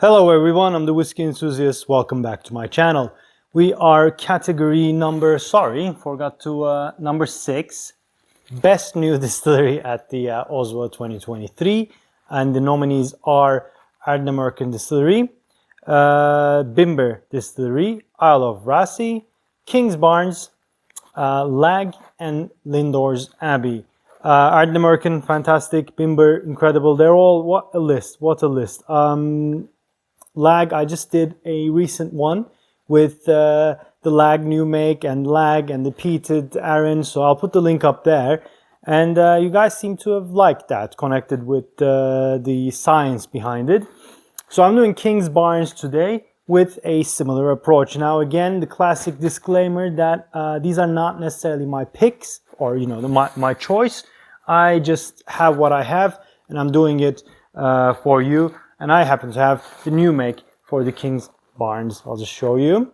Hello everyone, I'm the Whiskey Enthusiast. Welcome back to my channel. We are category number 6, Best New Distillery at the OSWA 2023. And the nominees are Ardnamurchan Distillery, Bimber Distillery, Isle of Raasay, Kingsbarns, Lag, and Lindores Abbey. Ardnamurchan, fantastic. Bimber, incredible. They're all, what a list. Lag, I just did a recent one with the Lag new make and Lag and the peated Arran, so I'll put the link up there. And you guys seem to have liked that, connected with the science behind it. So I'm doing Kingsbarns today with a similar approach. Now again, the classic disclaimer that these are not necessarily my picks or my choice. I just have what I have and I'm doing it for you. And I happen to have the new make for the Kingsbarns. I'll just show you.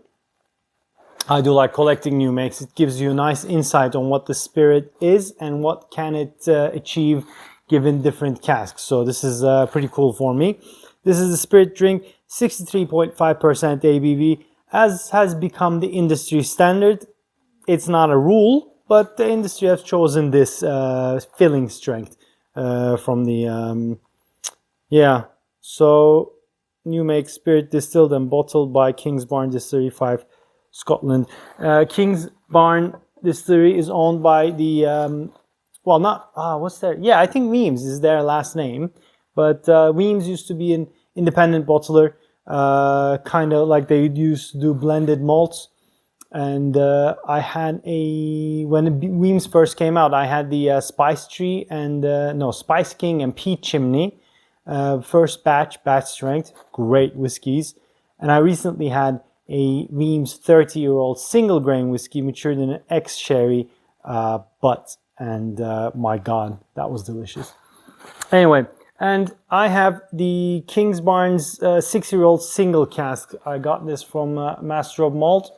I do like collecting new makes. It gives you a nice insight on what the spirit is and what can it achieve given different casks. So this is pretty cool for me. This is the spirit drink, 63.5% ABV. As has become the industry standard, it's not a rule, but the industry has chosen this filling strength from the, So, new make spirit distilled and bottled by Kingsbarn Distillery 5, Scotland. Kingsbarn Distillery is owned by the, I think Weems is their last name. But Weems used to be an independent bottler, kind of like they used to do blended malts. And I had when Weems first came out, I had the Spice Tree and, Spice King and Peat Chimney. First batch strength, great whiskies. And I recently had a Weems 30-year-old single grain whiskey matured in an ex-sherry butt. And my God, that was delicious. Anyway, and I have the Kingsbarns 6-year-old single cask. I got this from Master of Malt.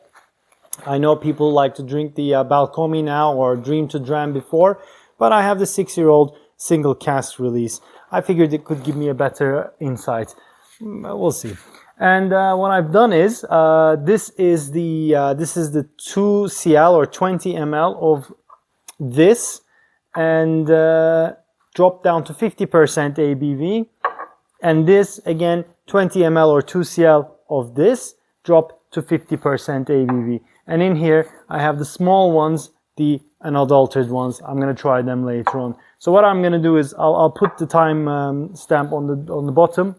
I know people like to drink the Balcomie now or Dream to Dram before, but I have the 6-year-old single cask release. I figured it could give me a better insight. We'll see. And what I've done is this is the 2 cl or 20 ml of this, and dropped down to 50% ABV. And this again 20 ml or 2 cl of this, drop to 50% ABV. And in here I have the small ones, the unadulterated ones. I'm going to try them later on. So what I'm going to do is I'll put the time stamp on the bottom.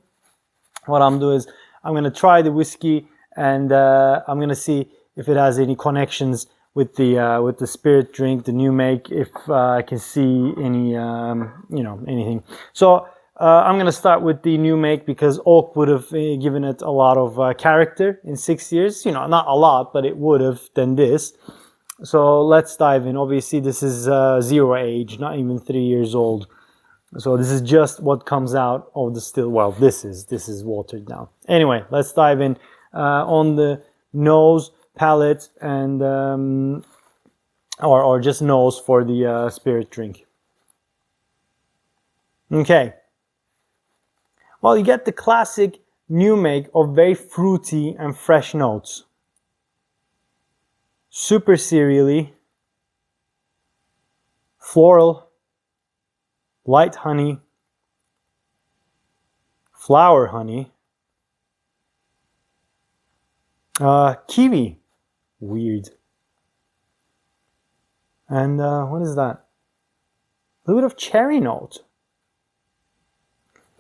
What I'm doing is I'm going to try the whiskey and I'm going to see if it has any connections with the spirit drink, the new make, if I can see any anything. So I'm going to start with the new make because oak would have given it a lot of character in 6 years. Not a lot, but it would have than this. So let's dive in. Obviously, this is 0 age, not even 3 years old. So this is just what comes out of the still. Well, this is watered down. Anyway, let's dive in on the nose, palate, and or just nose for the spirit drink. Okay. Well, you get the classic new make of very fruity and fresh notes. Super cereally, floral, light honey, flower honey, kiwi, weird, and what is that? A little bit of cherry note.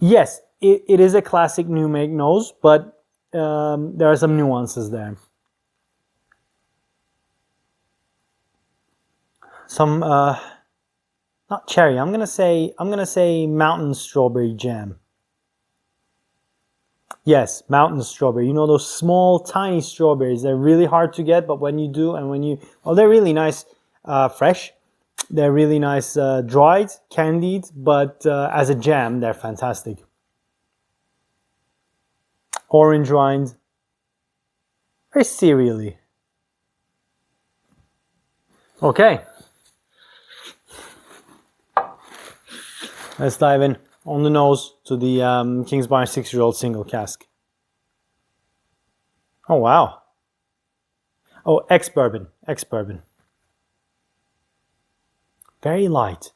Yes, it is a classic new make nose, but there are some nuances there. Some not cherry. I'm gonna say mountain strawberry jam. Yes, mountain strawberry. Those small, tiny strawberries. They're really hard to get, but when you do, and they're really nice, fresh. They're really nice, dried, candied, but as a jam, they're fantastic. Orange rind. Very cereally. Okay. Let's dive in on the nose to the Kingsbarn 6-year-old single cask. Oh, wow. Oh, ex-bourbon. Ex-bourbon. Very light.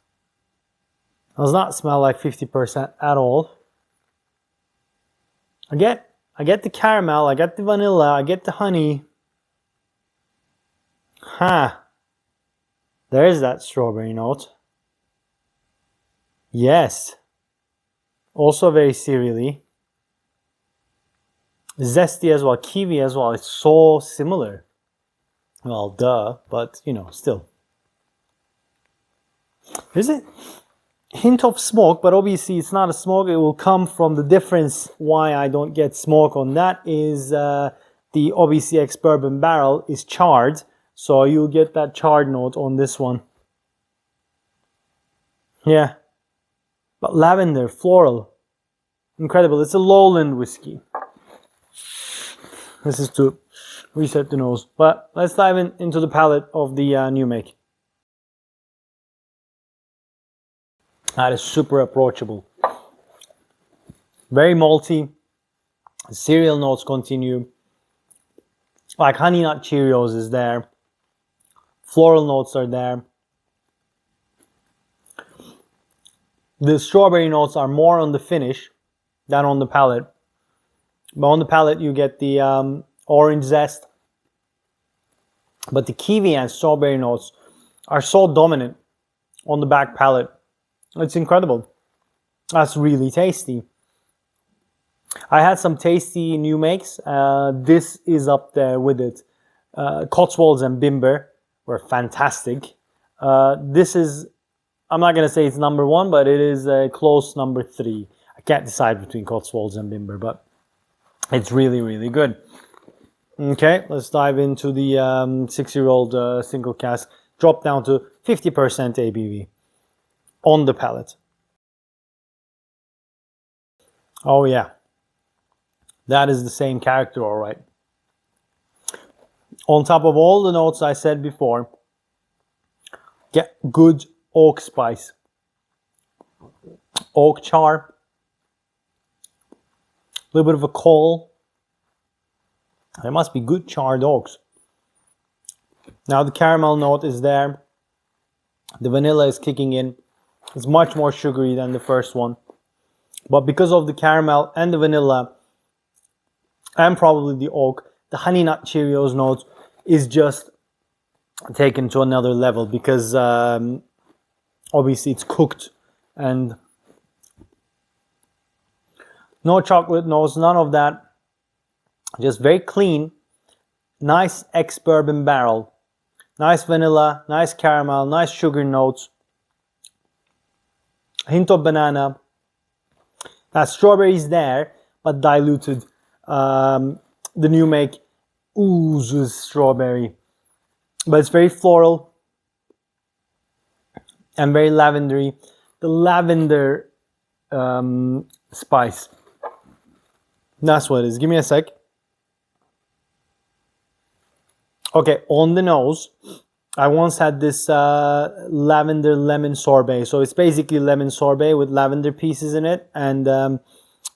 Does not smell like 50% at all. I get the caramel, I get the vanilla, I get the honey. Huh. There is that strawberry note. Yes. Also very cereally. Zesty as well, kiwi as well. It's so similar. Well, duh, but you know, still. There's a hint of smoke, but obviously it's not a smoke. It will come from the difference. Why I don't get smoke on that is the obviously ex-bourbon barrel is charred, so you'll get that charred note on this one. Yeah, but lavender, floral, incredible. It's a lowland whiskey. This is to reset the nose, but let's dive into the palate of the new make. That is super approachable. Very malty. Cereal notes continue. Like Honey Nut Cheerios is there. Floral notes are there. The strawberry notes are more on the finish than on the palate. But on the palate you get the orange zest. But the kiwi and strawberry notes are so dominant on the back palate. It's incredible. That's really tasty. I had some tasty new makes. This is up there with it. Cotswolds and Bimber were fantastic. This is, I'm not going to say it's number one, but it is a close number 3. I can't decide between Cotswolds and Bimber, but it's really, really good. Okay, let's dive into the 6-year-old single cask. Drop down to 50% ABV. On the palate. Oh yeah, that is the same character, all right. On top of all the notes I said before, get good oak spice, oak char, a little bit of a coal. There must be good charred oaks. Now the caramel note is there. The vanilla is kicking in. It's much more sugary than the first one. But because of the caramel and the vanilla and probably the oak, the Honey Nut Cheerios note is just taken to another level because obviously it's cooked and no chocolate notes, none of that. Just very clean, nice ex-bourbon barrel. Nice vanilla, nice caramel, nice sugar notes. Hint of banana. That strawberry is there, but diluted. The new make oozes strawberry. But it's very floral and very lavendery. The lavender spice. That's what it is. Give me a sec. Okay, on the nose, I once had this lavender lemon sorbet. So it's basically lemon sorbet with lavender pieces in it. And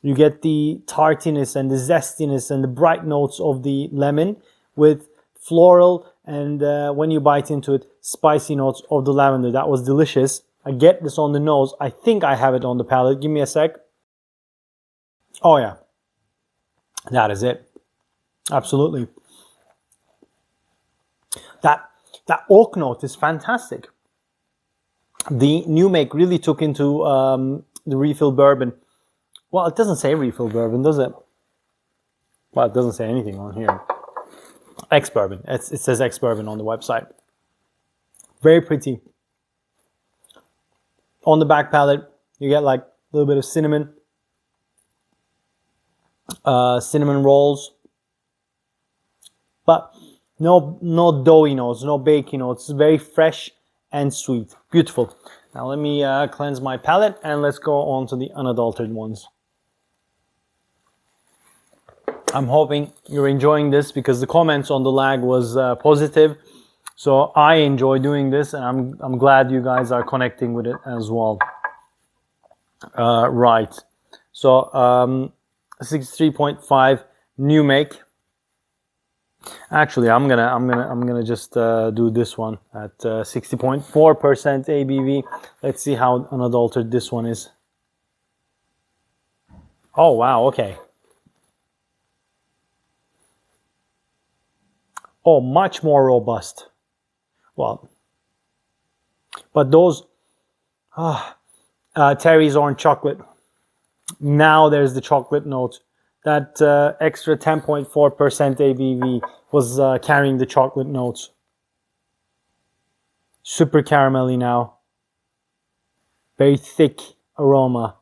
you get the tartiness and the zestiness and the bright notes of the lemon with floral and when you bite into it, spicy notes of the lavender. That was delicious. I get this on the nose. I think I have it on the palate. Give me a sec. Oh yeah. That is it. Absolutely. That oak note is fantastic. The new make really took into the refill bourbon. Well, it doesn't say refill bourbon, does it? Well, it doesn't say anything on here. Ex-bourbon. It says ex-bourbon on the website. Very pretty. On the back palate, you get like a little bit of cinnamon. Cinnamon rolls. But no doughy notes, no baking notes. It's very fresh and sweet. Beautiful. Now let me cleanse my palate and let's go on to the unadulterated ones. I'm hoping you're enjoying this because the comments on the lag was positive. So I enjoy doing this and I'm glad you guys are connecting with it as well. Right. So 63.5 new make. Actually, I'm gonna just do this one at 60.4% ABV. Let's see how unadulterated this one is. Oh wow, okay. Oh, much more robust. Well, but those Terry's orange chocolate. Now there's the chocolate note. That extra 10.4% ABV was carrying the chocolate notes. Super caramelly now. Very thick aroma.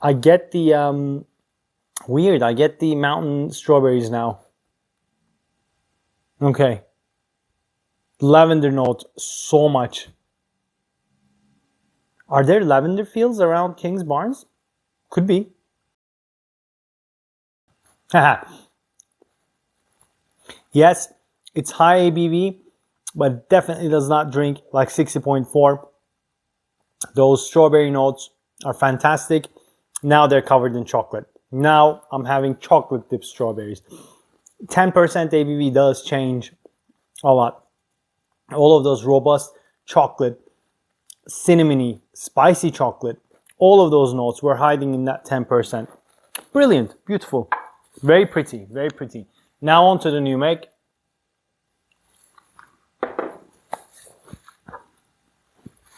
I get the weird. I get the mountain strawberries now. Okay. Lavender note, so much. Are there lavender fields around Kingsbarns? Could be. Yes, it's high ABV, but definitely does not drink like 60.4. Those strawberry notes are fantastic. Now they're covered in chocolate. Now I'm having chocolate dipped strawberries. 10% ABV does change a lot. All of those robust chocolate, cinnamony, spicy chocolate, all of those notes were hiding in that 10%. Brilliant, beautiful, very pretty, very pretty. Now on to the new make.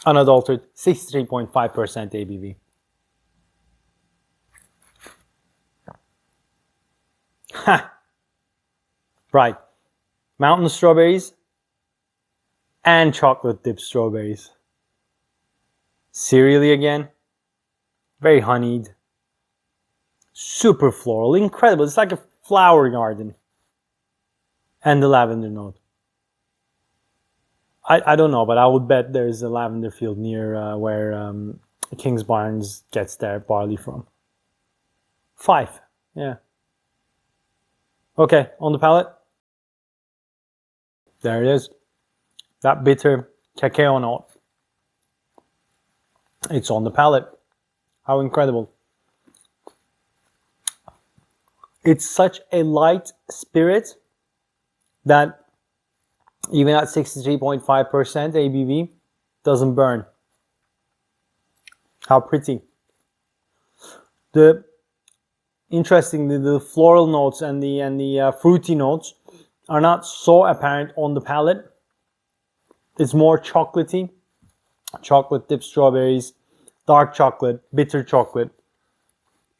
Unadulterated, 63.5% ABV. Ha! Right. Mountain strawberries and chocolate dipped strawberries. Cereally again. Very honeyed. Super floral. Incredible. It's like a flower garden. And the lavender note. I don't know, but I would bet there's a lavender field near where Kingsbarns gets their barley from. 5. Yeah. Okay, on the palate. There it is. That bitter cacao note. It's on the palate. How incredible. It's such a light spirit that even at 63.5% ABV doesn't burn. How pretty. Interestingly, the floral notes and the fruity notes are not so apparent on the palate. It's more chocolatey. Chocolate dipped strawberries, dark chocolate, bitter chocolate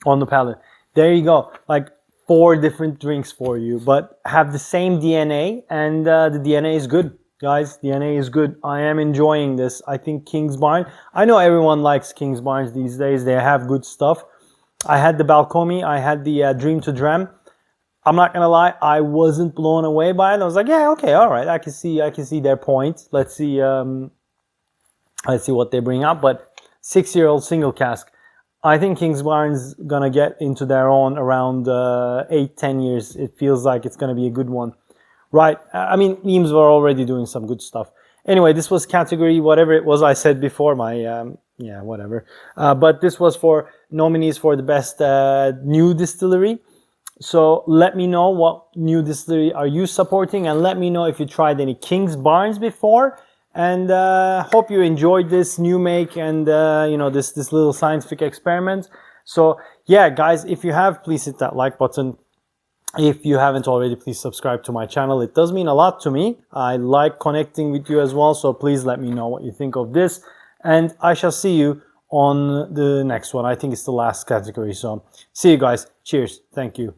on the palate. There you go. Like 4 different drinks for you, but have the same DNA, and the DNA is good, guys. DNA is good. I am enjoying this. I think Kingsbarn. I know everyone likes Kingsbarns these days. They have good stuff. I had the Balcony. I had the Dream to Dram. I'm not gonna lie, I wasn't blown away by it. I was like, yeah, okay, all right. I can see their point. Let's see what they bring up. But 6-year-old single cask. I think Kingsbarns gonna get into their own around 8-10 years. It feels like it's gonna be a good one, right? I mean, Eames were already doing some good stuff. Anyway, this was category whatever it was I said before. My yeah, whatever. But this was for nominees for the best new distillery. So let me know what new distillery are you supporting, and let me know if you tried any Kingsbarns before. And hope you enjoyed this new make and you know, this little scientific experiment. So yeah, guys, if you have, please hit that like button. If you haven't already, please subscribe to my channel. It does mean a lot to me. I like connecting with you as well. So please let me know what you think of this. And I shall see you on the next one. I think it's the last category. So see you guys. Cheers. Thank you.